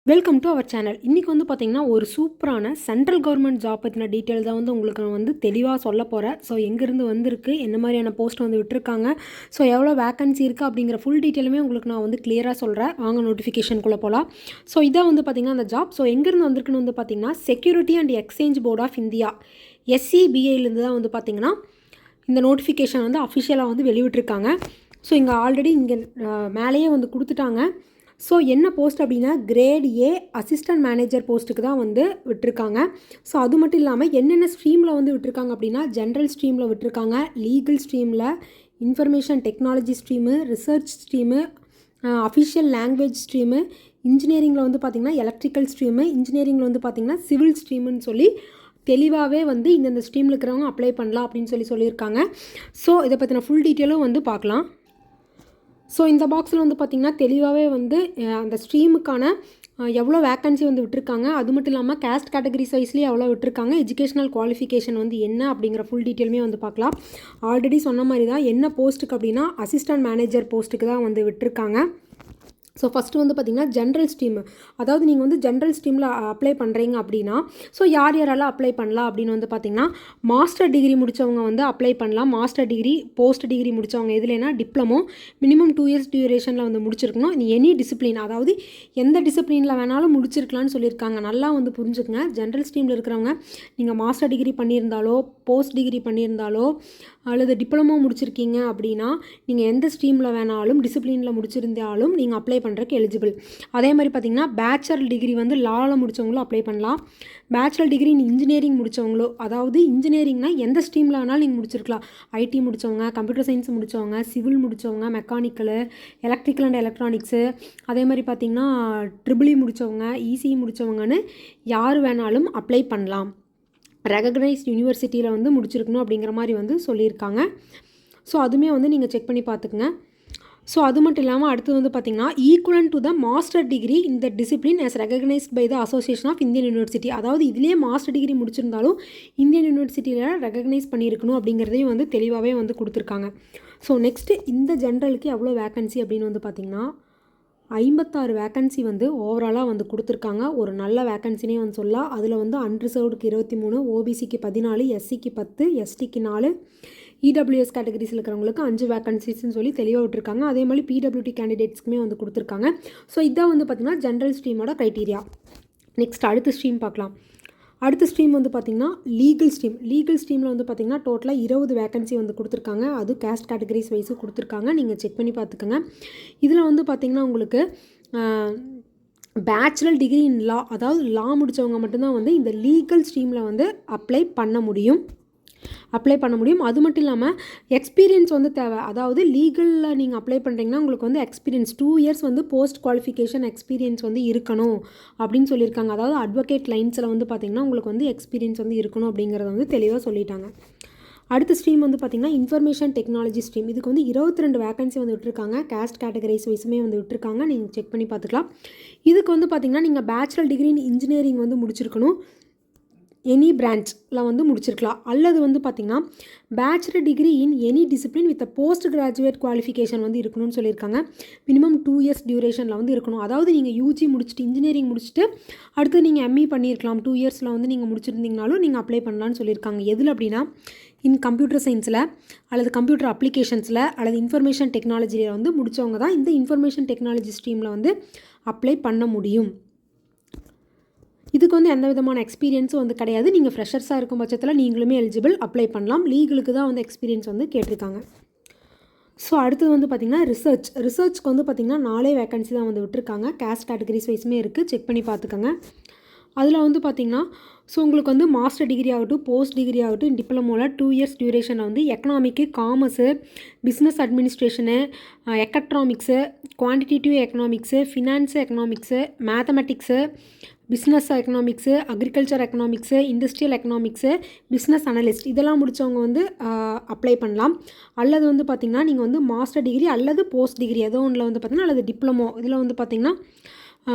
Welcome to our channel. இன்றைக்கி வந்து பார்த்திங்கன்னா ஒரு சூப்பரான சென்ட்ரல் கவர்மெண்ட் ஜாப் பற்றின டீட்டெயில் தான் வந்து உங்களுக்கு நான் வந்து தெளிவாக சொல்ல போகிறேன். ஸோ எங்கேருந்து வந்திருக்கு, என்ன மாதிரியான போஸ்ட் வந்து விட்டுருக்காங்க, ஸோ எவ்வளோ வேக்கன்சி இருக்குது அப்படிங்கிற ஃபுல் டீட்டெயிலுமே உங்களுக்கு நான் வந்து கிளியராக சொல்கிறேன். வாங்க நோட்டிஃபிகேஷனுக்குள்ளே போகலாம். ஸோ இதான் வந்து பார்த்திங்கன்னா அந்த ஜாப். ஸோ எங்கேருந்து வந்திருக்குன்னு வந்து பார்த்திங்கன்னா security and exchange board of India SCBIலேருந்து தான் வந்து பார்த்திங்கன்னா இந்த நோட்டிஃபிகேஷன் வந்து அஃபிஷியலாக வந்து வெளிவிட்டிருக்காங்க. ஸோ இங்கே ஆல்ரெடி இங்கே மேலேயே வந்து கொடுத்துட்டாங்க. ஸோ என்ன போஸ்ட் அப்படின்னா கிரேட் A அசிஸ்டன்ட் மேனேஜர் போஸ்ட்டுக்கு தான் வந்து விட்டுருக்காங்க. ஸோ அது மட்டும் இல்லாமல் என்னென்ன ஸ்ட்ரீமில் வந்து விட்டுருக்காங்க அப்படின்னா ஜென்ரல் ஸ்ட்ரீமில் விட்டுருக்காங்க, லீகல் ஸ்ட்ரீமில், information technology stream, research stream, official language stream, இன்ஜினியரிங்கில் வந்து பார்த்திங்கன்னா எலக்ட்ரிக்கல் ஸ்ட்ரீமு, இன்ஜினியரிங்கில் வந்து பார்த்திங்கன்னா சிவில் ஸ்ட்ரீமுன்னு சொல்லி தெளிவாகவே வந்து இந்தந்த ஸ்ட்ரீமில் இருக்கிறவங்க அப்ளை பண்ணலாம் அப்படின்னு சொல்லியிருக்காங்க. ஸோ இதை பற்றின ஃபுல் டீட்டெயிலும் வந்து பார்க்கலாம். ஸோ இந்த பாக்ஸில் வந்து பார்த்திங்கன்னா தெளிவாகவே வந்து அந்த ஸ்ட்ரீமுக்கான எவ்வளோ வேக்கன்சி வந்து விட்டுருக்காங்க, அது மட்டும் இல்லாமல் கேஸ்ட் கேட்டகரிஸ் வைஸ்லேயே எவ்வளோ விட்டுருக்காங்க, எஜுகேஷனல் குவாலிஃபிகேஷன் வந்து என்ன அப்படிங்கிற ஃபுல் டீட்டெயிலுமே வந்து பார்க்கலாம். ஆல்ரெடி சொன்ன மாதிரி தான் என்ன போஸ்ட்டுக்கு அப்படின்னா அசிஸ்டன்ட் மேனேஜர் போஸ்ட்டுக்கு தான் வந்து விட்டுருக்காங்க. ஸோ ஃபஸ்ட்டு வந்து பார்த்திங்கன்னா ஜென்ரல் ஸ்ட்ரீமு, அதாவது நீங்கள் வந்து ஜென்ரல் ஸ்ட்ரீமில் அப்ளை பண்ணுறீங்க அப்படின்னா ஸோ யாரெல்லாம் அப்ளை பண்ணலாம் அப்படின்னு வந்து பார்த்திங்கன்னா மாஸ்டர் டிகிரி முடித்தவங்க வந்து அப்ளை பண்ணலாம். மாஸ்டர் டிகிரி, போஸ்ட் டிகிரி முடித்தவங்க எதுலேனா டிப்ளமோ மினிமம் 2 இயர்ஸ் டியூரேஷனில் வந்து முடிச்சிருக்கணும். எனி டிசிப்ளின், அதாவது எந்த டிசிப்ளினில் வேணாலும் முடிச்சிருக்கலான்னு சொல்லியிருக்காங்க. நல்லா வந்து புரிஞ்சுக்கங்க. ஜென்ரல் ஸ்ட்ரீமில் இருக்கிறவங்க நீங்கள் மாஸ்டர் டிகிரி பண்ணியிருந்தாலோ, போஸ்ட் டிகிரி பண்ணியிருந்தாலோ, அல்லது டிப்ளமோ முடிச்சிருக்கீங்க அப்படின்னா நீங்கள் எந்த ஸ்ட்ரீமில் வேணாலும் டிசிப்ளினில் முடிச்சிருந்தாலும் நீங்கள் அப்ளை பண்ணுறதுக்கு எலிஜிபிள். அதே மாதிரி பார்த்திங்கன்னா பேச்சுலர் டிகிரி வந்து லாவில் முடித்தவங்களும் அப்ளை பண்ணலாம். பேச்சுலர் டிகிரி இன்ஜினியரிங் முடித்தவங்களோ, அதாவது இன்ஜினியரிங்னா எந்த ஸ்ட்ரீமில் வேணாலும் நீங்கள் முடிச்சிருக்கலாம். ஐடி முடித்தவங்க, கம்ப்யூட்டர் சயின்ஸ் முடித்தவங்க, சிவில் முடித்தவங்க, மெக்கானிக்கலு, எலக்ட்ரிக்கல் அண்ட் எலக்ட்ரானிக்ஸு, அதே மாதிரி பார்த்திங்கன்னா ட்ரிபிள் முடித்தவங்க, ECE முடித்தவங்கன்னு யார் வேணாலும் அப்ளை பண்ணலாம். ரெகக்னைஸ்ட் யூனிவர்சிட்டியில் வந்து முடிச்சிருக்கணும் அப்படிங்கிற மாதிரி வந்து சொல்லியிருக்காங்க. ஸோ அதுவுமே வந்து நீங்கள் செக் பண்ணி பார்த்துக்குங்க. ஸோ அது மட்டும் இல்லாமல் அடுத்து வந்து பார்த்திங்கன்னா equivalent to the master degree இந்த discipline as recognised by the association of Indian university, அதாவது இதுலேயே மாஸ்டர் டிகிரி முடிச்சிருந்தாலும் இந்தியன் யூனிவர்சிட்டியில் ரெகக்னைஸ் பண்ணியிருக்கணும் அப்படிங்கிறதையும் வந்து தெளிவாகவே வந்து கொடுத்துருக்காங்க. ஸோ நெக்ஸ்ட்டு இந்த ஜென்ரலுக்கு எவ்வளோ வேக்கன்சி அப்படின்னு வந்து பார்த்திங்கன்னா 56 வேக்கன்சி வந்து ஓவராலாக வந்து கொடுத்துருக்காங்க. ஒரு நல்ல வேக்கன்சினே வந்து சொல்லலாம். அதில் வந்து அன்ரிசர்வ்டுக்கு 23, OBCக்கு 14, SCக்கு 10, STக்கு 4, EWS கேட்டகரிஸில் இருக்கிறவங்களுக்கு 5 வேக்கன்சிஸ்ன்னு சொல்லி தெளிவாக விட்டுருக்காங்க. அதே மாதிரி PWT கேண்டிடேட்ஸ்க்குமே வந்து கொடுத்துருக்காங்க. ஸோ இதான் வந்து பார்த்திங்கன்னா ஜென்ரல் ஸ்ட்ரீமோட க்ரைட்டீரியா. நெக்ஸ்ட் அடுத்த ஸ்ட்ரீம் பார்க்கலாம். அடுத்த ஸ்ட்ரீம் வந்து பார்த்திங்கன்னா லீகல் ஸ்ட்ரீம். லீகல் ஸ்ட்ரீமில் வந்து பார்த்திங்கன்னா டோட்டலாக 20 வேக்கன்சி வந்து கொடுத்துருக்காங்க. அது கேஸ்ட் கேட்டகரிஸ் வைஸு கொடுத்துருக்காங்க. நீங்கள் செக் பண்ணி பார்த்துக்கோங்க. இதில் வந்து பார்த்திங்கன்னா உங்களுக்கு பேச்சுலர் டிகிரி இன் லா, அதாவது லா முடித்தவங்க மட்டும்தான் வந்து இந்த லீகல் ஸ்ட்ரீமில் வந்து அப்ளை பண்ண முடியும். அது மட்டும் இல்லாமல் எக்ஸ்பீரியன்ஸ் வந்து தேவை. அதாவது லீகலில் நீங்கள் அப்ளை பண்ணுறீங்கன்னா உங்களுக்கு வந்து எக்ஸ்பீரியன்ஸ் 2 இயர்ஸ் வந்து போஸ்ட் குவாலிஃபிகேஷன் எக்ஸ்பீரியன்ஸ் வந்து இருக்கணும் அப்படின்னு சொல்லியிருக்காங்க. அதாவது அட்வொகேட் லைன்ஸில் வந்து பார்த்திங்கன்னா உங்களுக்கு வந்து எக்ஸ்பீரியன்ஸ் வந்து இருக்கணும் அப்படிங்கிறத வந்து தெளிவாக சொல்லிட்டாங்க. அடுத்த ஸ்ட்ரீம் வந்து பார்த்திங்கன்னா இன்ஃபர்மேஷன் டெக்னாலஜி ஸ்ட்ரீம். இதுக்கு வந்து 22 வேக்கன்சி வந்து விட்டுருக்காங்க. கேஸ்ட் கேட்டகரிஸ் வைஸுமே வந்து விட்டுருக்காங்க. நீங்கள் செக் பண்ணி பார்த்துக்கலாம். இதுக்கு வந்து பார்த்திங்கன்னா நீங்கள் பேச்சுலர் டிகிரி இன் இன்ஜினியரிங் வந்து முடிச்சிருக்கணும். எனி பிரான்ச்சில் வந்து முடிச்சிருக்கலாம். அல்லது வந்து பார்த்திங்கன்னா bachelor degree in any discipline with post graduate qualification வந்து இருக்கணும்னு சொல்லியிருக்காங்க. மினிமம் 2 இயர்ஸ் டியூரேஷனில் வந்து இருக்கணும். அதாவது நீங்கள் UG முடிச்சுட்டு இன்ஜினியரிங் முடிச்சுட்டு அடுத்து நீங்கள் ME பண்ணியிருக்கலாம். 2 இயர்ஸில் வந்து நீங்கள் முடிச்சிருந்தீங்கனாலும் நீங்கள் அப்ளை பண்ணலான்னு சொல்லியிருக்காங்க. எதில் அப்படின்னா கம்ப்யூட்டர் சயின்ஸில் அல்லது கம்ப்யூட்டர் அப்ளிகேஷன்ஸில் அல்லது இன்ஃபர்மேஷன் டெக்னாலஜியில் வந்து முடித்தவங்க தான் இந்த இன்ஃபர்மேஷன் டெக்னாலஜி ஸ்ட்ரீமில் வந்து அப்ளை பண்ண முடியும். இதுக்கு வந்து எந்த விதமான எக்ஸ்பீரியன்ஸும் வந்து கிடையாது. நீங்கள் ஃப்ரெஷர்ஸாக இருக்கும் பட்சத்தில் நீங்களுமே எலிஜிபிள், அப்ளை பண்ணலாம். லீகலுக்கு தான் வந்து எக்ஸ்பீரியன்ஸ் வந்து கேட்டிருக்காங்க. ஸோ அடுத்தது வந்து பார்த்திங்கன்னா ரிசர்ச்க்கு வந்து பார்த்திங்கன்னா 4 வேக்கன்சி தான் வந்து விட்டுருக்காங்க. கேஸ்ட் கேட்டகரிஸ் வைஸுமே இருக்குது. செக் பண்ணி பார்த்துக்கோங்க. அதில் வந்து பார்த்திங்கன்னா ஸோ உங்களுக்கு வந்து மாஸ்டர் டிகிரி ஆகட்டும், போஸ்ட் டிகிரி ஆகட்டும், டிப்ளமோவில் 2 இயர்ஸ் டியூரேஷனில் வந்து economic, commerce, business administration, electronics, quantitative economics, finance economics, mathematics, business economics, agriculture economics, industrial economics, business analyst இதெல்லாம் முடித்தவங்க வந்து அப்ளை பண்ணலாம். அல்லது வந்து பார்த்திங்கன்னா நீங்கள் வந்து மாஸ்டர் டிகிரி அல்லது போஸ்ட் டிகிரி ஏதோ ஒன்றில் வந்து பார்த்திங்கன்னா அல்லது டிப்ளமோ இதில் வந்து பார்த்திங்கன்னா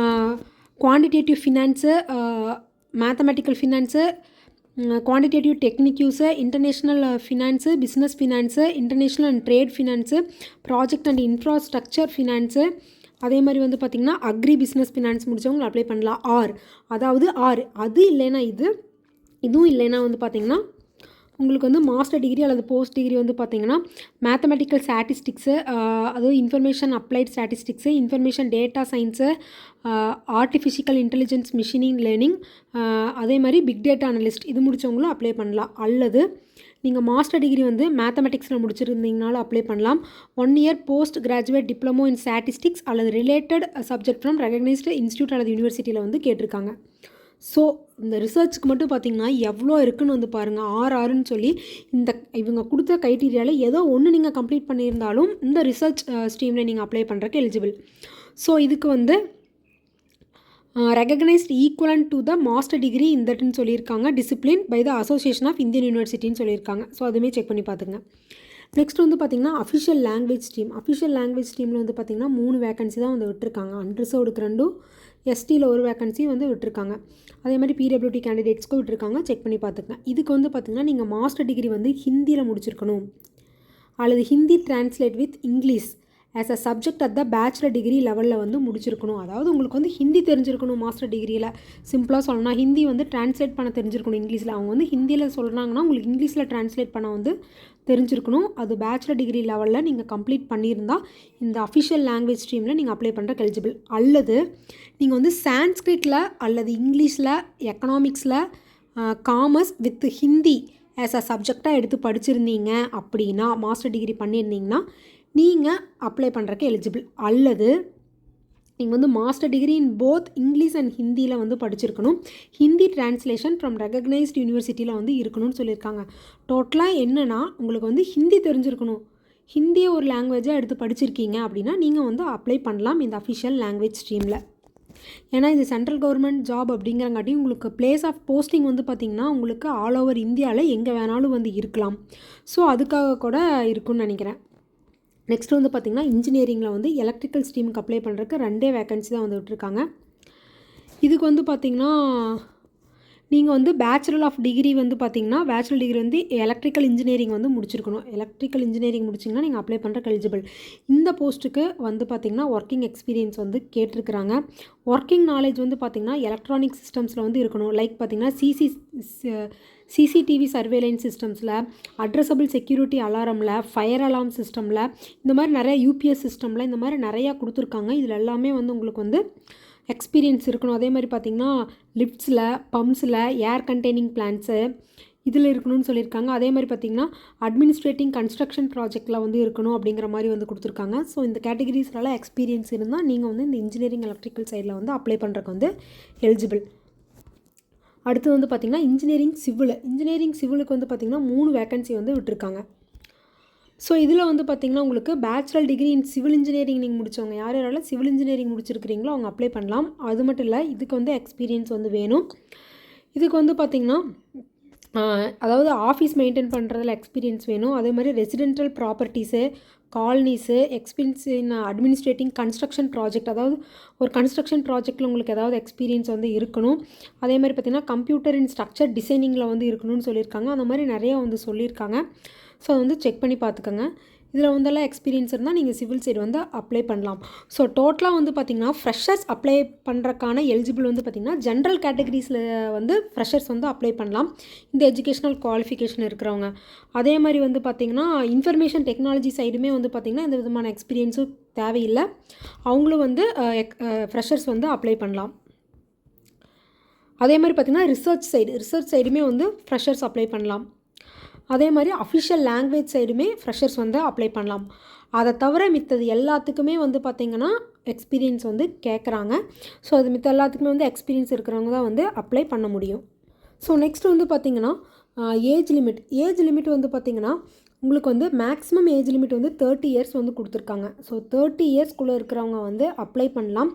quantitative finance, mathematical finance, quantitative techniques, international finance, business finance, international and trade finance, project and infrastructure finance, அதே மாதிரி வந்து பார்த்திங்கன்னா அக்ரி பிஸ்னஸ் ஃபினான்ஸ் முடித்தவங்க அப்ளை பண்ணலாம். அதாவது அது இல்லைன்னா இதுவும் இல்லைன்னா வந்து பார்த்திங்கன்னா உங்களுக்கு வந்து மாஸ்டர் டிகிரி அல்லது போஸ்ட் டிகிரி வந்து பார்த்திங்கன்னா மேத்தமெட்டிக்கல் ஸ்டாட்டிஸ்டிக்ஸு, அதுவும் information applied statistics, information data science, ஆர்டிஃபிஷிக்கல் intelligence machining learning, அதே மாதிரி பிக் டேட்டா அனலிஸ்ட் இது முடித்தவங்களும் அப்ளை பண்ணலாம். அல்லது நீங்கள் மாஸ்டர் டிகிரி வந்து மேத்தமெட்டிக்ஸில் முடிச்சிருந்தீங்கனாலும் அப்ளை பண்ணலாம். 1 year post graduate diploma in statistics அல்லது related subject from recognised institute அல்லது யூனிவர்சிட்டியில் வந்து கேட்டிருக்காங்க. ஸோ இந்த ரிசர்ச்சுக்கு மட்டும் பார்த்திங்கன்னா எவ்வளோ இருக்குதுன்னு வந்து பாருங்கள். ஆறுன்னு சொல்லி இவங்க கொடுத்த க்ரைட்டீரியாவில் ஏதோ ஒன்று நீங்கள் கம்ப்ளீட் பண்ணியிருந்தாலும் இந்த ரிசர்ச் ஸ்ட்ரீமில் நீங்கள் அப்ளை பண்ணுறக்கு எலிஜிபிள். ஸோ இதுக்கு வந்து recognised equivalent to the master degree இந்த தட்னு சொல்லியிருக்காங்க. Discipline by the association of Indian யூனிவர்சிட்டின்னு சொல்லியிருக்காங்க. ஸோ அதுவுமே செக் பண்ணி பார்த்துங்க. நெக்ஸ்ட் வந்து பார்த்திங்கன்னா அஃபிஷியல் லாங்குவேஜ் ஸ்ட்ரீமில் வந்து பார்த்திங்கன்னா 3 வேகன்சி தான் வந்து விட்டுருக்காங்க. அன்ரிசர்வ்டுக்கு 2, எஸ்டியில் 1 வேகன்சி வந்து விட்டுருக்காங்க. அதே மாதிரி பிடபிள்யூடி கேண்டிடேட்ஸ்க்கும் விட்டுருக்காங்க. செக் பண்ணி பார்த்துக்கங்க. இதுக்கு வந்து பார்த்திங்கன்னா நீங்கள் மாஸ்டர் டிகிரி வந்து ஹிந்தியில் முடிச்சிருக்கணும் அல்லது Hindi translate with English as a subject at the bachelor degree லெவலில் வந்து முடிச்சிருக்கணும். அதாவது உங்களுக்கு வந்து ஹிந்தி தெரிஞ்சிருக்கணும். மாஸ்டர் டிகிரியில் சிம்பிளாக சொல்லணும்னா ஹிந்தி வந்து டிரான்ஸ்லேட் பண்ண தெரிஞ்சிருக்கணும். இங்கிலீஷில் அவங்க வந்து ஹிந்தியில் சொல்கிறாங்கன்னா உங்களுக்கு இங்கிலீஷில் டிரான்ஸ்லேட் பண்ண வந்து தெரிஞ்சிருக்கணும். அது பேச்சுலர் டிகிரி லெவலில் நீங்கள் கம்ப்ளீட் பண்ணியிருந்தால் இந்த அஃபிஷியல் லாங்குவேஜ் ஸ்ட்ரீமில் நீங்கள் அப்ளை பண்ணுற எலிஜிபிள். அல்லது நீங்கள் வந்து சான்ஸ்கிரிட்டில் அல்லது இங்கிலீஷில் எக்கனாமிக்ஸில் commerce with Hindi as a சப்ஜெக்டாக எடுத்து படிச்சிருந்தீங்க அப்படின்னா மாஸ்டர் டிகிரி பண்ணியிருந்தீங்கன்னா நீங்கள் அப்ளை பண்ணுறக்கு எலிஜிபிள். அல்லது நீங்கள் வந்து master degree in both English and ஹிந்தியில் வந்து படிச்சிருக்கணும். ஹிந்தி டிரான்ஸ்லேஷன் ஃப்ரம் ரெகக்னைஸ்டு யூனிவர்சிட்டியில் வந்து இருக்கணும்னு சொல்லியிருக்காங்க. டோட்டலாக என்னென்னா உங்களுக்கு வந்து ஹிந்தி தெரிஞ்சிருக்கணும். ஹிந்தியை ஒரு லாங்குவேஜாக எடுத்து படிச்சிருக்கீங்க அப்படின்னா நீங்கள் வந்து அப்ளை பண்ணலாம் இந்த அஃபிஷியல் லாங்குவேஜ் ஸ்ட்ரீமில். ஏன்னா இது சென்ட்ரல் கவர்மெண்ட் ஜாப் அப்படிங்கிறங்காட்டி உங்களுக்கு பிளேஸ் ஆஃப் போஸ்டிங் வந்து பார்த்திங்கன்னா உங்களுக்கு ஆல் ஓவர் இந்தியாவில் எங்கே வேணாலும் வந்து இருக்கலாம். ஸோ அதுக்காக கூட இருக்குன்னு நினைக்கிறேன். நெக்ஸ்ட் வந்து பார்த்திங்கன்னா இன்ஜினியரிங்கில் வந்து எலக்ட்ரிக்கல் ஸ்ட்ரீமுக்கு அப்ளை பண்ணுறதுக்கு 2 வேகன்சி தான் வந்து விட்டுருக்காங்க. இதுக்கு வந்து பார்த்திங்கன்னா நீங்கள் வந்து பேச்சுலர் ஆஃப் டிகிரி வந்து பார்த்திங்கன்னா பேச்சுலர் டிகிரி வந்து எலக்ட்ரிக்கல் இன்ஜினியரிங் வந்து முடிச்சிருக்கணும். எலக்ட்ரிக்கல் இன்ஜினியரிங் முடிச்சிங்கன்னா நீங்கள் அப்ளை பண்ணுறக்கு எலிஜிபிள். இந்த போஸ்ட்டுக்கு வந்து பார்த்திங்கன்னா ஒர்க்கிங் எக்ஸ்பீரியன்ஸ் வந்து கேட்டிருக்கிறாங்க. ஒர்க்கிங் நாலேஜ் வந்து பார்த்திங்கன்னா எலக்ட்ரானிக் சிஸ்டம்ஸில் வந்து இருக்கணும். லைக் பார்த்திங்கன்னா சிசிடிவி சர்வேலைன்ஸ் சிஸ்டம்ஸில், அட்ரஸபிள் செக்யூரிட்டி அலாரமில், ஃபயர் அலார்ம் சிஸ்டமில், இந்த மாதிரி நிறையா யூபிஎஸ் சிஸ்டமில் இந்த மாதிரி நிறையா கொடுத்துருக்காங்க. இதில் எல்லாமே வந்து உங்களுக்கு வந்து எக்ஸ்பீரியன்ஸ் இருக்கணும். அதே மாதிரி பார்த்திங்கன்னா லிஃப்ட்ஸில், பம்ப்ஸில், ஏர் கண்டெய்னிங் பிளான்ட்ஸு இதில் இருக்கணும்னு சொல்லியிருக்காங்க. அதே மாதிரி பார்த்திங்கன்னா அட்மினிஸ்ட்ரேட்டிங் கன்ஸ்ட்ரக்ஷன் ப்ராஜெக்டில் வந்து இருக்கணும் அப்படிங்கிற மாதிரி வந்து கொடுத்துருக்காங்க. ஸோ இந்த கேட்டகரிஸ்லாம் எக்ஸ்பீரியன்ஸ் இருந்தால் நீங்கள் வந்து இந்த இன்ஜினியரிங் எலக்ட்ரிக்கல் சைடில் வந்து அப்ளை பண்ணுறதுக்கு வந்து எலிஜிபிள். அடுத்து வந்து பார்த்திங்கன்னா இன்ஜினியரிங் சிவிலுக்கு வந்து பார்த்திங்கன்னா 3 வேகன்சி வந்து விட்டுருக்காங்க. ஸோ இதில் வந்து பார்த்திங்கன்னா உங்களுக்கு bachelor degree in civil engineering நீங்கள் முடித்தவங்க யாரெல்லாம் சிவில் இன்ஜினியரிங் முடிச்சிருக்கிறீங்களோ அவங்க அப்ளை பண்ணலாம். அது மட்டும் இல்லை இதுக்கு வந்து எக்ஸ்பீரியன்ஸ் வந்து வேணும். இதுக்கு வந்து பார்த்திங்கன்னா அதாவது ஆஃபீஸ் மெயின்டைன் பண்ணுறதுல எக்ஸ்பீரியன்ஸ் வேணும். அதே மாதிரி residential properties, colonies, experience in administrating construction project, அதாவது ஒரு கன்ஸ்ட்ரக்ஷன் ப்ராஜெக்ட்டில் உங்களுக்கு ஏதாவது எக்ஸ்பீரியன்ஸ் வந்து இருக்கணும். அதே மாதிரி பார்த்திங்கன்னா கம்ப்யூட்டர் இன் ஸ்ட்ரக்சர் டிசைனிங்கில் வந்து இருக்கணும்னு சொல்லியிருக்காங்க. அந்த மாதிரி நிறையா வந்து சொல்லியிருக்காங்க. ஸோ வந்து செக் பண்ணி பார்த்துக்கோங்க. இதில் வந்தெல்லாம் எக்ஸ்பீரியன்ஸ் இருந்தால் நீங்கள் சிவில் சைடு வந்து அப்ளை பண்ணலாம். ஸோ டோட்டலாக வந்து பார்த்திங்கன்னா ஃப்ரெஷர்ஸ் அப்ளை பண்ணுறக்கான எலிஜிபிள் வந்து பார்த்திங்கன்னா ஜென்ரல் கேட்டகரிஸில் வந்து ஃப்ரெஷர்ஸ் வந்து அப்ளை பண்ணலாம், இந்த எஜுகேஷ்னல் குவாலிஃபிகேஷன் இருக்கிறவங்க. அதே மாதிரி வந்து பார்த்திங்கன்னா இன்ஃபர்மேஷன் டெக்னாலஜி சைடுமே வந்து பார்த்திங்கன்னா எந்த விதமான எக்ஸ்பீரியன்ஸும் தேவையில்லை, அவங்களும் வந்து ஃப்ரெஷர்ஸ் வந்து அப்ளை பண்ணலாம். அதே மாதிரி பார்த்திங்கன்னா ரிசர்ச் சைடுமே வந்து ஃப்ரெஷர்ஸ் அப்ளை பண்ணலாம். அதே மாதிரி அஃபிஷியல் லாங்குவேஜ் சைடுமே ஃப்ரெஷர்ஸ் வந்து அப்ளை பண்ணலாம். அதை தவிர மித்தது எல்லாத்துக்குமே வந்து பார்த்திங்கன்னா எக்ஸ்பீரியன்ஸ் வந்து கேட்குறாங்க. ஸோ அது மித்த எல்லாத்துக்குமே வந்து எக்ஸ்பீரியன்ஸ் இருக்கிறவங்க தான் வந்து அப்ளை பண்ண முடியும். ஸோ நெக்ஸ்ட் வந்து பார்த்திங்கன்னா ஏஜ் லிமிட் வந்து பார்த்திங்கன்னா உங்களுக்கு வந்து மேக்ஸிமம் ஏஜ் லிமிட் வந்து 30 இயர்ஸ் வந்து கொடுத்துருக்காங்க. ஸோ 30 இயர்ஸ்க்குள்ளே இருக்கிறவங்க வந்து அப்ளை பண்ணலாம்.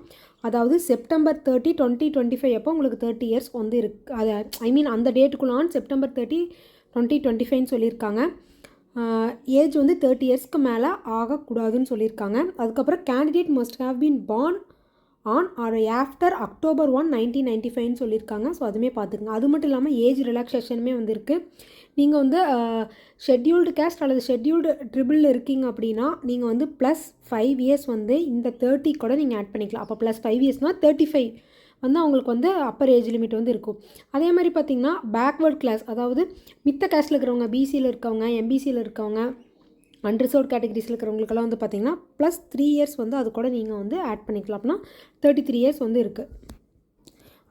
அதாவது செப்டம்பர் 30, 2025 அப்போ உங்களுக்கு 30 இயர்ஸ் வந்து அது அந்த டேட்டுக்குள்ளான் செப்டம்பர் 30, 2025 சொல்லியிருக்காங்க. ஏஜ் வந்து 30 இயர்ஸ்க்கு மேலே ஆகக்கூடாதுன்னு சொல்லியிருக்காங்க. அதுக்கப்புறம் candidate must have been born on or after October 1, 1995 சொல்லியிருக்காங்க. ஸோ அதுவுமே பார்த்துக்குங்க. அது மட்டும் இல்லாமல் ஏஜ் ரிலாக்ஸேஷனுமே வந்து இருக்குது. நீங்கள் வந்து ஷெட்யூல்டு கேஸ்ட் அல்லது ஷெட்யூல்டு ட்ரிபிள் இருக்கீங்க அப்படின்னா நீங்கள் வந்து +5 இயர்ஸ் வந்து இந்த 30 கூட நீங்கள் ஆட் பண்ணிக்கலாம். அப்போ +5 இயர்ஸ்னால் 35 வந்து அவங்களுக்கு வந்து அப்பர் ஏஜ் லிமிட் வந்து இருக்கும். அதே மாதிரி பார்த்திங்கன்னா பேக்வேர்ட் கிளாஸ், அதாவது மித்த கேஸ்ட்டில் இருக்கிறவங்க, பிசியில் இருக்கவங்க, எம்பிசியில் இருக்கவங்க, அன்ரிசர்வ்ட் கேட்டகரிஸில் இருக்கிறவங்களுக்கெல்லாம் வந்து பார்த்திங்கன்னா +3 இயர்ஸ் வந்து அது கூட நீங்கள் வந்து ஆட் பண்ணிக்கலாம். அப்படின்னா 33 இயர்ஸ் வந்து இருக்குது.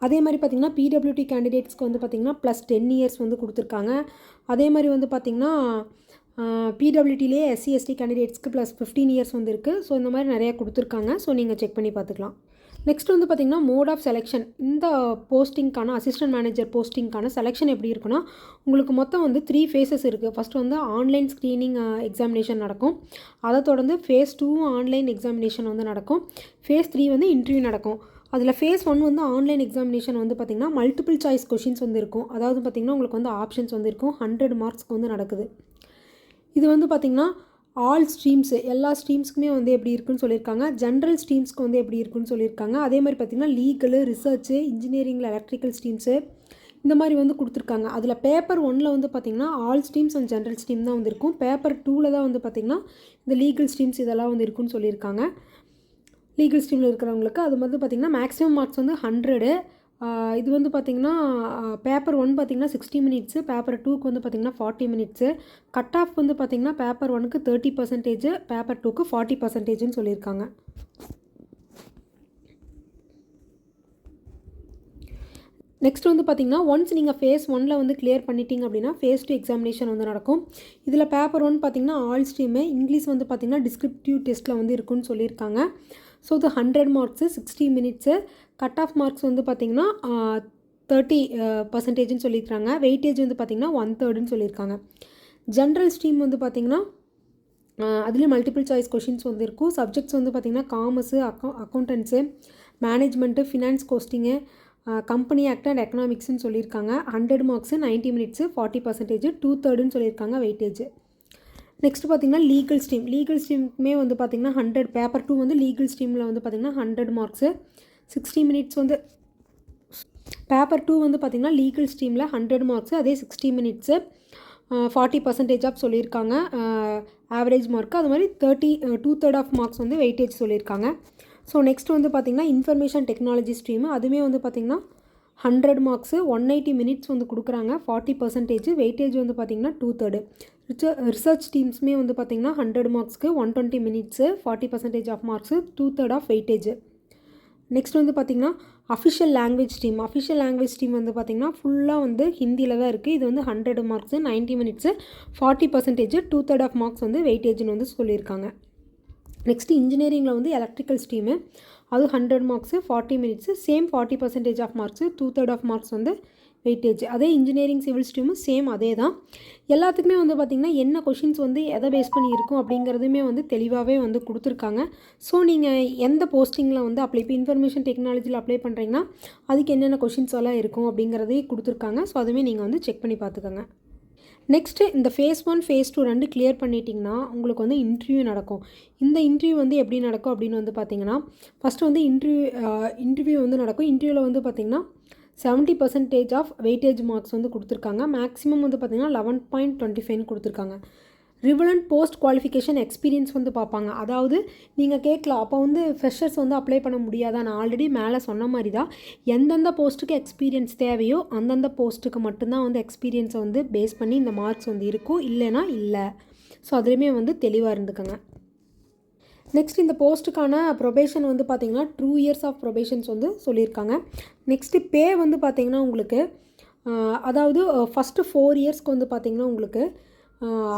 அதே மாதிரி பார்த்திங்கன்னா பிடபிள்யூடி கேண்டிடேட்ஸ்க்கு வந்து பார்த்திங்கன்னா +10 இயர்ஸ் வந்து கொடுத்துருக்காங்க. அதே மாதிரி வந்து பார்த்திங்கன்னா பிடபிள்யூடிலே எஸ்சி எஸ்டி கேண்டிடேட்ஸ்க்கு +15 இயர்ஸ் வந்து இருக்குது. ஸோ இந்த மாதிரி நிறையா கொடுத்துருக்காங்க. ஸோ நீங்கள் செக் பண்ணி பார்த்துக்கலாம். நெக்ஸ்ட் வந்து பார்த்திங்கன்னா மோட் ஆஃப் செலெக்ஷன். இந்த போஸ்டிங்க்கான அசிஸ்டன்ட் மேனேஜர் போஸ்டிங்க்கான செலெக்ஷன் எப்படி இருக்குன்னா, உங்களுக்கு மொத்தம் வந்து 3 ஃபேஸஸ் இருக்குது. ஃபஸ்ட்டு வந்து ஆன்லைன் ஸ்க்ரீனிங் எக்ஸாமினேஷன் நடக்கும். அதை தொடர்ந்து ஃபேஸ் 2 ஆன்லைன் எக்ஸாமினேஷன் வந்து நடக்கும். ஃபேஸ் 3 வந்து இன்டர்வியூ நடக்கும். அதில் ஃபேஸ் 1 வந்து ஆன்லைன் எக்ஸாமினேஷன் வந்து பார்த்திங்கன்னா மல்டிபிள் சாய்ஸ் கொஷின்ஸ் வந்து இருக்கும். அதாவது பார்த்திங்கன்னா உங்களுக்கு வந்து ஆப்ஷன்ஸ் வந்து இருக்கும். 100 மார்க்ஸ்க்கு வந்து நடக்குது. இது வந்து பார்த்திங்கன்னா ஆல் ஸ்ட்ரீம்ஸு, எல்லா ஸ்ட்ரீம்ஸ்க்குமே வந்து எப்படி இருக்குன்னு சொல்லியிருக்காங்க. ஜென்ரல் ஸ்ட்ரீம்ஸ்க்கு வந்து எப்படி இருக்குன்னு சொல்லியிருக்காங்க. அதே மாதிரி பார்த்திங்கன்னா லீகலு, ரிசர்ச்சு, இன்ஜினியரிங்கில் எலக்ட்ரிக்கல் ஸ்ட்ரீம்ஸு இந்த மாதிரி வந்து கொடுத்துருக்காங்க. அதில் பேப்பர் 1 வந்து பார்த்திங்கன்னா all streams and general stream தான் வந்து இருக்கும். பேப்பர் 2 தான் வந்து பார்த்திங்கன்னா இந்த லீகல் ஸ்ட்ரீம்ஸ் இதெல்லாம் வந்து இருக்குன்னு சொல்லியிருக்காங்க. லீகல் ஸ்ட்ரீமில் இருக்கிறவங்களுக்கு அது வந்து பார்த்திங்கன்னா மேக்ஸிமம் மார்க்ஸ் வந்து 100. இது வந்து பார்த்திங்கன்னா பேப்பர் 1 பார்த்திங்கன்னா 60 மினிட்ஸு, பேப்பர் 2க்கு வந்து பார்த்திங்கன்னா 40 மினிட்ஸு. கட் ஆஃப் வந்து பார்த்திங்கன்னா பேப்பர் 1க்கு 30%, பேப்பர் 2க்கு 40%ன்னு சொல்லியிருக்காங்க. நெக்ஸ்ட் வந்து பார்த்திங்கன்னா ஒன்ஸ் நீங்கள் ஃபேஸ் 1 வந்து கிளியர் பண்ணிட்டீங்க அப்படின்னா ஃபேஸ் 2 எக்ஸாமினேஷன் வந்து நடக்கும். இதில் பேப்பர் 1 பார்த்திங்கன்னா ஆல் ஸ்ட்ரீமு, இங்கிலீஷ் வந்து பார்த்திங்கன்னா டிஸ்கிரிப்டிவ் டெஸ்ட்டில் வந்து இருக்குன்னு சொல்லியிருக்காங்க. ஸோ இது 100 marks, 60 minutes. Cut off marks வந்து பார்த்திங்கன்னா 30%ன்னு சொல்லியிருக்காங்க. வெயிட்டேஜ் வந்து பார்த்திங்கன்னா 1/3ன்னு சொல்லியிருக்காங்க. ஜென்ரல் ஸ்ட்ரீம் வந்து பார்த்திங்கன்னா அதுலேயும் மல்டிபிள் சாய்ஸ் கொஷின்ஸ் வந்து இருக்கும். சப்ஜெக்ட்ஸ் வந்து பார்த்திங்கன்னா commerce, accountancy, management, finance, costing, company act and எக்கனாமிக்ஸ்ன்னு சொல்லியிருக்காங்க. 100 மார்க்ஸு, 90 மினிட்ஸு, 40%, 2/3ன்னு சொல்லியிருக்காங்க வெயிட்டேஜ். நெக்ஸ்ட் பார்த்திங்கன்னா லீகல் ஸ்ட்ரீம். லீகல் ஸ்ட்ரீமுக்குமே வந்து பார்த்திங்கன்னா 100, பேப்பர் 2 வந்து லீகல் ஸ்ட்ரீமில் வந்து பார்த்திங்கன்னா 100 மார்க்ஸு, 60 மினிட்ஸ் வந்து பேப்பர் 2 வந்து பார்த்திங்கன்னா லீகல் ஸ்ட்ரீமில் 100 மார்க்ஸு, அதே 60 மினிட்ஸு, 40% ஆஃப் சொல்லியிருக்காங்க ஆவரேஜ் மார்க்கு. அது மாதிரி 2/3 ஆஃப் மார்க்ஸ் வந்து வெயிட்டேஜ் சொல்லியிருக்காங்க. ஸோ நெக்ஸ்ட் வந்து பார்த்திங்கன்னா இன்ஃபர்மேஷன் டெக்னாலஜி ஸ்ட்ரீமு. அதுவுமே வந்து பார்த்திங்கன்னா 100 மார்க்ஸு, 180 மினிட்ஸ் வந்து கொடுக்குறாங்க, 40%, வெயிட்டேஜ் வந்து பார்த்திங்கன்னா 2/3. ரிசர்ச் டீம்ஸுமே வந்து பார்த்திங்கன்னா 100 மார்க்ஸ்க்கு 120 minutes, 40% of marks, 2/3 of weightage. Next வந்து பார்த்திங்கன்னா official language stream. Official language stream வந்து பார்த்திங்கன்னா ஃபுல்லாக வந்து ஹிந்தியில் தான் இருக்குது. இது வந்து 100 மார்க்ஸு, 90 மினிட்ஸு, 40%, 2/3 ஆஃப் மார்க்ஸ் வந்து வெயிட்டேஜ்னு வந்து சொல்லியிருக்காங்க. நெக்ஸ்ட்டு இன்ஜினியரிங்கில் வந்து எலக்ட்ரிக்கல் ஸ்ட்ரீமு. அது 100 marks, 40 minutes, same 40% of marks, 2/3 of marks வந்து வெயிட்டேஜ். அதே இன்ஜினியரிங் சிவில் ஸ்ட்ரீமு சேம் அதே தான். எல்லாத்துக்குமே வந்து பார்த்திங்கன்னா என்ன கொஷின்ஸ் வந்து எதை பேஸ் பண்ணி இருக்கும் அப்படிங்கிறதுமே வந்து தெளிவாகவே வந்து கொடுத்துருக்காங்க. ஸோ நீங்கள் எந்த போஸ்டிங்கில் வந்து இப்போ இன்ஃபர்மேஷன் டெக்னாலஜியில் அப்ளை பண்ணுறீங்கன்னா அதுக்கு என்னென்ன கொஷின்ஸ் எல்லாம் இருக்கும் அப்படிங்கிறதையும் கொடுத்துருக்காங்க. ஸோ அதுவுமே நீங்கள் வந்து செக் பண்ணி பார்த்துக்கோங்க. நெக்ஸ்ட்டு இந்த ஃபேஸ் 1, ஃபேஸ் 2 2 கிளியர் பண்ணிட்டிங்கன்னா உங்களுக்கு வந்து இன்டர்வியூ நடக்கும். இந்த இன்டர்வியூ வந்து எப்படி நடக்கும் அப்படின்னு வந்து பார்த்திங்கன்னா ஃபஸ்ட்டு வந்து இன்டர்வியூ வந்து நடக்கும். இன்டர்வியூவில் வந்து பார்த்திங்கன்னா 70% ஆஃப் வெயிட்டேஜ் மார்க்ஸ் வந்து கொடுத்துருக்காங்க. மேக்ஸிமம் வந்து பார்த்திங்கன்னா 11.25 கொடுத்துருக்காங்க. ரிவலண்ட் போஸ்ட் குவாலிஃபிகேஷன் எக்ஸ்பீரியன்ஸ் வந்து பார்ப்பாங்க. அதாவது நீங்கள் கேட்கலாம், அப்போ வந்து ஃப்ரெஷர்ஸ் வந்து அப்ளை பண்ண முடியாதா? நான் ஆல்ரெடி மேலே சொன்ன மாதிரி தான், எந்தெந்த போஸ்ட்டுக்கு எக்ஸ்பீரியன்ஸ் தேவையோ அந்தந்த போஸ்ட்டுக்கு மட்டும்தான் வந்து எக்ஸ்பீரியன்ஸை வந்து பேஸ் பண்ணி இந்த மார்க்ஸ் வந்து இருக்கும், இல்லைனா இல்லை. ஸோ அதுலேயுமே வந்து தெளிவாக இருந்துக்கோங்க. நெக்ஸ்ட் இந்த போஸ்ட்டுக்கான ப்ரொபேஷன் வந்து பார்த்திங்கன்னா 2 இயர்ஸ் ஆஃப் ப்ரொபேஷன்ஸ் வந்து சொல்லியிருக்காங்க. நெக்ஸ்ட்டு பே வந்து பார்த்திங்கன்னா உங்களுக்கு அதாவது ஃபஸ்ட்டு 4 இயர்ஸ்க்கு வந்து பார்த்திங்கன்னா உங்களுக்கு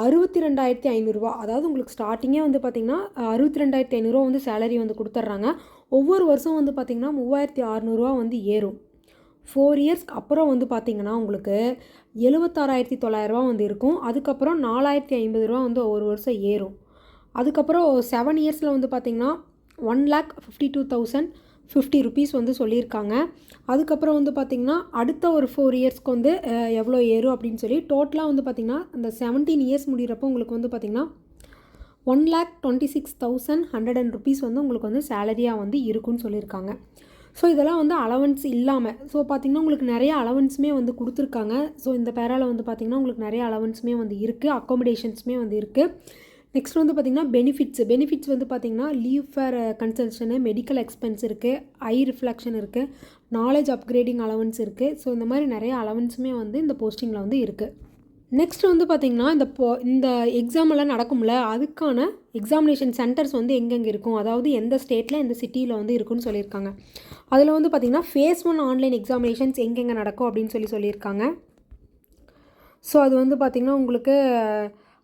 62,500 அதாவது உங்களுக்கு ஸ்டார்டிங்கே வந்து பார்த்திங்கன்னா 62,500 வந்து சேலரி வந்து கொடுத்துட்றாங்க. ஒவ்வொரு வருஷம் வந்து பார்த்திங்கன்னா 3,600 வந்து ஏறும். 4 இயர்ஸ்க்கு அப்புறம் வந்து பார்த்திங்கன்னா உங்களுக்கு 76,900 வந்து இருக்கும். அதுக்கப்புறம் 4,050 வந்து ஒவ்வொரு வருஷம் ஏறும். அதுக்கப்புறம் 7 இயர்ஸில் வந்து பார்த்திங்கன்னா 1,52,050 ருபீஸ் வந்து சொல்லியிருக்காங்க. அதுக்கப்புறம் வந்து பார்த்திங்கன்னா அடுத்த ஒரு 4 இயர்ஸ்க்கு வந்து எவ்வளோ ஏறும் அப்படின்னு சொல்லி டோட்டலாக வந்து பார்த்திங்கன்னா அந்த 17 இயர்ஸ் முடிகிறப்போ உங்களுக்கு வந்து பார்த்திங்கன்னா 1,26,100 rupees வந்து உங்களுக்கு வந்து சேலரியாக வந்து இருக்குன்னு சொல்லியிருக்காங்க. ஸோ இதெல்லாம் வந்து அலவன்ஸ் இல்லாமல், ஸோ பார்த்திங்கன்னா உங்களுக்கு நிறைய அலவன்ஸுமே வந்து கொடுத்துருக்காங்க. ஸோ இந்த பேராவில் வந்து பார்த்திங்கன்னா உங்களுக்கு நிறைய அலவன்ஸுமே வந்து இருக்குது, அக்காமடேஷன்ஸுமே வந்து இருக்குது. நெக்ஸ்ட் வந்து பார்த்திங்கன்னா பெனிஃபிட்ஸ் வந்து பார்த்திங்கன்னா லீவ் ஃபார் கன்சல்ஷனு, மெடிக்கல் எக்ஸ்பென்ஸ் இருக்குது, ஐ ரிஃப்ளெக்ஷன் இருக்குது, நாலேஜ் அப்கிரேடிங் அலவன்ஸ் இருக்குது. ஸோ இந்த மாதிரி நிறைய அலவன்ஸுமே வந்து இந்த போஸ்டிங்கில் வந்து இருக்குது. நெக்ஸ்ட் வந்து பார்த்திங்கன்னா இந்த எக்ஸாமெல்லாம் நடக்கும்ல, அதுக்கான எக்ஸாமினேஷன் சென்டர்ஸ் வந்து எங்கெங்கே இருக்கும், அதாவது எந்த ஸ்டேட்டில் எந்த சிட்டியில் வந்து இருக்குன்னு சொல்லியிருக்காங்க. அதில் வந்து பார்த்திங்கன்னா phase 1 ஆன்லைன் எக்ஸாமினேஷன்ஸ் எங்கெங்கே நடக்கும் அப்படின்னு சொல்லியிருக்காங்க. ஸோ அது வந்து பார்த்திங்கன்னா உங்களுக்கு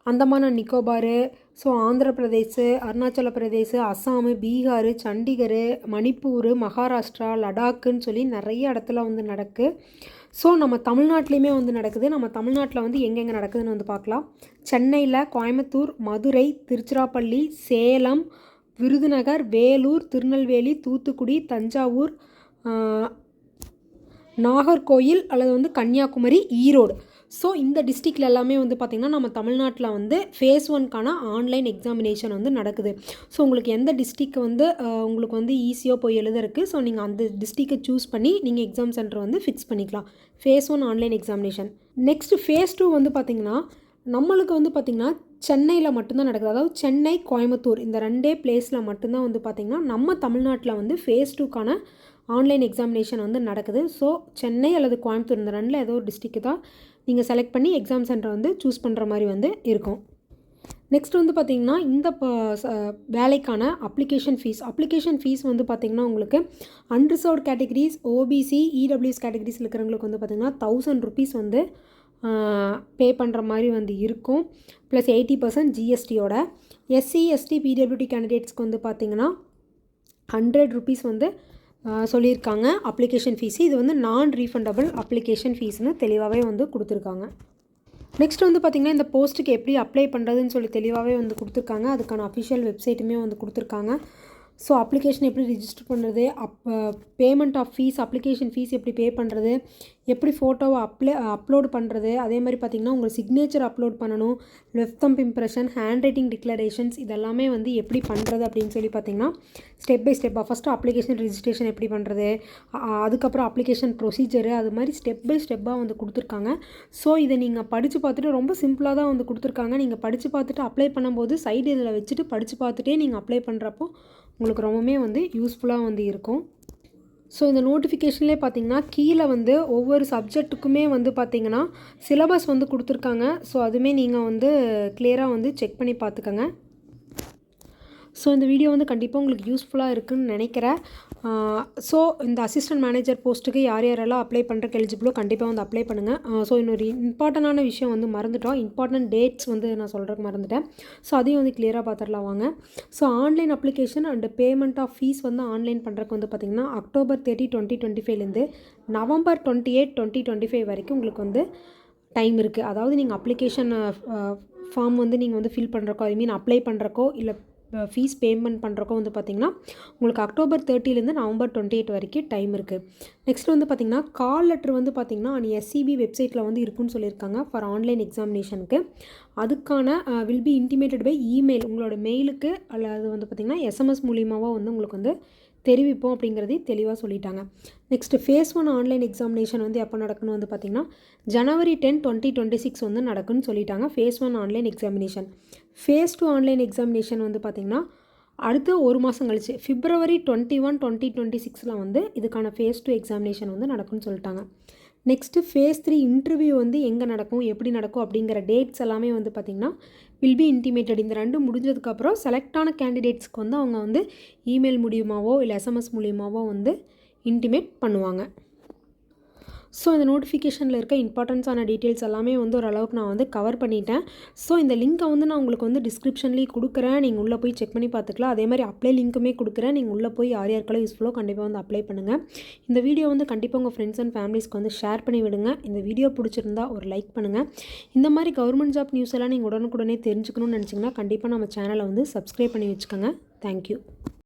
அந்தமான் அண்ட் நிக்கோபார், ஸோ ஆந்திர பிரதேஷ், அருணாச்சல பிரதேஷ், அஸ்ஸாம், பீகார், சண்டிகர், மணிப்பூர், மகாராஷ்டிரா, லடாக்குன்னு சொல்லி நிறைய இடத்துல வந்து நடக்குது. ஸோ நம்ம தமிழ்நாட்டிலையுமே வந்து நடக்குது. நம்ம தமிழ்நாட்டில் வந்து எங்கெங்கே நடக்குதுன்னு வந்து பார்க்கலாம். சென்னையில், கோயம்புத்தூர், மதுரை, திருச்சிராப்பள்ளி, சேலம், விருதுநகர், வேலூர், திருநெல்வேலி, தூத்துக்குடி, தஞ்சாவூர், நாகர்கோயில் அல்லது வந்து கன்னியாகுமரி, ஈரோடு. ஸோ இந்த டிஸ்ட்ரிக்டில் எல்லாமே வந்து பார்த்திங்கன்னா நம்ம தமிழ்நாட்டில் வந்து phase 1க்கான ஆன்லைன் எக்ஸாமினேஷன் வந்து நடக்குது. ஸோ உங்களுக்கு எந்த டிஸ்ட்ரிக் வந்து உங்களுக்கு வந்து ஈஸியாக போய் எழுதுறதுக்கு, ஸோ நீங்கள் அந்த டிஸ்ட்ரிக்டை சூஸ் பண்ணி நீங்கள் எக்ஸாம் சென்டர் வந்து ஃபிக்ஸ் பண்ணிக்கலாம். phase 1 online examination. Next phase 2 வந்து பார்த்திங்கன்னா நம்மளுக்கு வந்து பார்த்திங்கன்னா சென்னையில் மட்டும்தான் நடக்குது. அதாவது சென்னை, கோயம்புத்தூர் இந்த 2 பிளேஸில் மட்டும்தான் வந்து பார்த்திங்கன்னா நம்ம தமிழ்நாட்டில் வந்து phase 2க்கான ஆன்லைன் எக்ஸாமினேஷன் வந்து நடக்குது. ஸோ சென்னை அல்லது கோயம்புத்தூர் இந்த 2ல் ஏதோ ஒரு டிஸ்ட்ரிக்ட் தான் நீங்கள் செலக்ட் பண்ணி எக்ஸாம் சென்டர் வந்து சூஸ் பண்ணுற மாதிரி வந்து இருக்கும். நெக்ஸ்ட் வந்து பார்த்திங்கன்னா இந்த வேலைக்கான அப்ளிகேஷன் ஃபீஸ் வந்து பார்த்திங்கன்னா உங்களுக்கு unreserved categories, OBC, EWS categories இருக்கிறவங்களுக்கு வந்து பார்த்திங்கன்னா 1000 rupees வந்து பே பண்ணுற மாதிரி வந்து இருக்கும். ப்ளஸ் 80% ஜிஎஸ்டியோட. எஸ்சி, எஸ்டி, பிடபிள்யூடி கேண்டிடேட்ஸ்க்கு வந்து பார்த்திங்கன்னா 100 rupees வந்து சொல்லியிருக்காங்க அப்ளிகேஷன் ஃபீஸு. இது வந்து நான் ரீஃபண்டபிள் அப்ளிகேஷன் ஃபீஸ்னு தெளிவாகவே வந்து கொடுத்துருக்காங்க. நெக்ஸ்ட் வந்து பார்த்திங்கன்னா இந்த போஸ்ட்டுக்கு எப்படி அப்ளை பண்ணுறதுன்னு சொல்லி தெளிவாகவே வந்து கொடுத்துருக்காங்க. அதுக்கான அஃபிஷியல் வெப்சைட்டுமே வந்து கொடுத்துருக்காங்க. ஸோ அப்ளிகேஷன் எப்படி ரிஜிஸ்டர் பண்ணுறது, payment of fees, application fees எப்படி பே பண்ணுறது, எப்படி ஃபோட்டோவை அப்லோட் பண்ணுறது, அதே மாதிரி பார்த்திங்கன்னா உங்கள் சிக்னேச்சர் அப்லோட் பண்ணணும், left thumb impression, hand writing declarations இதெல்லாமே வந்து எப்படி பண்ணுறது அப்படின்னு சொல்லி பார்த்திங்கன்னா ஸ்டெப் பை ஸ்டெப்பாக ஃபஸ்ட்டு அப்ளிகேஷன் ரிஜிஸ்ட்ரேஷன் எப்படி பண்ணுறது, அதுக்கப்புறம் அப்ளிகேஷன் ப்ரொசீஜரு, அது மாதிரி ஸ்டெப் பை ஸ்டெப்பாக வந்து கொடுத்துருக்காங்க. ஸோ இதை நீங்கள் படித்து பார்த்துட்டு ரொம்ப சிம்பிளாக தான் வந்து கொடுத்துருக்காங்க. நீங்கள் படித்து பார்த்துட்டு அப்ளை பண்ணும்போது சைடு இதில் வச்சுட்டு படித்து பார்த்துட்டே நீங்கள் அப்ளை பண்ணுறப்போ உங்களுக்கு ரொம்பவுமே வந்து யூஸ்ஃபுல்லாக வந்து இருக்கும். ஸோ இந்த நோட்டிஃபிகேஷன்லேயே பார்த்திங்கன்னா கீழே வந்து ஒவ்வொரு சப்ஜெக்ட்டுக்குமே வந்து பார்த்திங்கன்னா சிலபஸ் வந்து கொடுத்துருக்காங்க. ஸோ அதுவுமே நீங்கள் வந்து கிளியராக வந்து செக் பண்ணி பார்த்துக்கோங்க. ஸோ இந்த வீடியோ வந்து கண்டிப்பாக உங்களுக்கு யூஸ்ஃபுல்லாக இருக்குதுன்னு நினைக்கிறேன். ஸோ இந்த அசிஸ்டன்ட் மேனேஜர் போஸ்ட்டுக்கு யாரெல்லாம் அப்ளை பண்ணுறக்கு எலிஜிபிளோ கண்டிப்பாக வந்து அப்ளை பண்ணுங்கள். ஸோ இன்னொரு இம்பார்ட்டண்டான விஷயம் வந்து மறந்துட்டோம், இம்பார்ட்டன்ட் டேட்ஸ் வந்து நான் சொல்கிறதுக்கு மறந்துட்டேன். ஸோ அதையும் வந்து கிளியராக பார்த்துடலாம் வாங்க. So online application and payment of fees வந்து ஆன்லைன் பண்ணுறதுக்கு வந்து பார்த்திங்கன்னா October 30, 2025லேருந்து November 28, 2025 வரைக்கும் உங்களுக்கு வந்து டைம் இருக்குது. அதாவது நீங்கள் அப்ளிகேஷன் ஃபார்ம் வந்து நீங்கள் வந்து ஃபில் பண்ணுறக்கோ, ஐ மீன் அப்ளை பண்ணுறக்கோ இல்லை ஃபீஸ் பேமெண்ட் பண்ணுறக்கோ வந்து பார்த்திங்கன்னா உங்களுக்கு October 30லேருந்து November 28 வரைக்கும் டைம் இருக்குது. நெக்ஸ்ட் வந்து பார்த்திங்கன்னா கால் லெட்டர் வந்து பார்த்திங்கன்னா எஸ்சிபி வெப்சைட்டில் வந்து இருக்குன்னு சொல்லியிருக்காங்க ஃபார் ஆன்லைன் எக்ஸாமினேஷனுக்கு. அதுக்கான will be intimated by email, உங்களோட மெயிலுக்கு அல்லது வந்து பார்த்திங்கன்னா எஸ்எம்எஸ் மூலியமாக வந்து உங்களுக்கு வந்து தெரிவிப்போம் அப்படிங்கிறதையும் தெளிவாக சொல்லிட்டாங்க. நெக்ஸ்ட்டு phase 1 ஆன்லைன் எக்ஸாமினேஷன் வந்து எப்போ நடக்குன்னு வந்து பார்த்திங்கன்னா January 10, 2026 வந்து நடக்குன்னு சொல்லிட்டாங்க phase 1 online examination. phase 2 online examination வந்து பார்த்திங்கன்னா அடுத்து ஒரு மாதம் கழிச்சு February 21, 2026 வந்து இதுக்கான phase 2 எக்ஸாமினேஷன் வந்து நடக்குன்னு சொல்லிட்டாங்க. நெக்ஸ்ட்டு phase 3 இன்டர்வியூ வந்து எங்கே நடக்கும், எப்படி நடக்கும் அப்படிங்கிற டேட்ஸ் எல்லாமே வந்து பார்த்திங்கன்னா வில் பி இன்டிமேட்டட். இந்த 2 முடிஞ்சதுக்கப்புறம் செலக்டான கேண்டிடேட்ஸ்க்கு வந்து அவங்க வந்து இமெயில் மூலியமாகவோ இல்லை எஸ்எம்எஸ் மூலியமாகவோ வந்து இன்டிமேட் பண்ணுவாங்க. ஸோ இந்த நோட்டிஃபிகேஷனில் இருக்க இம்பார்ட்டன்ஸான டீட்டெயில்ஸ் எல்லாமே வந்து ஓரளவுக்கு நான் வந்து கவர் பண்ணிட்டேன். ஸோ இந்த லிங்க்கை வந்து நான் உங்களுக்கு வந்து டிஸ்கிரிப்ஷன்லேயே கொடுக்குறேன், நீங்கள் உள்ளே போய் செக் பண்ணி பார்த்துக்கலாம். அதே மாதிரி அப்ளை லிங்க்குமே கொடுக்குறேன், நீங்கள் உள்ளே போய் யாருக்கெல்லாம் யூஸ்ஃபுல்லோ கண்டிப்பாக வந்து அப்ளை பண்ணுங்கள். இந்த வீடியோ வந்து கண்டிப்பாக உங்கள் ஃப்ரெண்ட்ஸ் அண்ட் ஃபேமிலிஸ்க்கு வந்து ஷேர் பண்ணி விடுங்க. இந்த வீடியோ பிடிச்சிருந்தா ஒரு லைக் பண்ணுங்கள். இந்த மாதிரி கவர்மெண்ட் ஜாப் நியூஸ் எல்லாம் நீங்கள் உடனுக்குடனே தெரிஞ்சுக்கணும்னு நினச்சிங்கன்னா கண்டிப்பாக நம்ம சேனலை வந்து சப்ஸ்கிரைப் பண்ணி வச்சுக்கோங்க. தேங்க்யூ.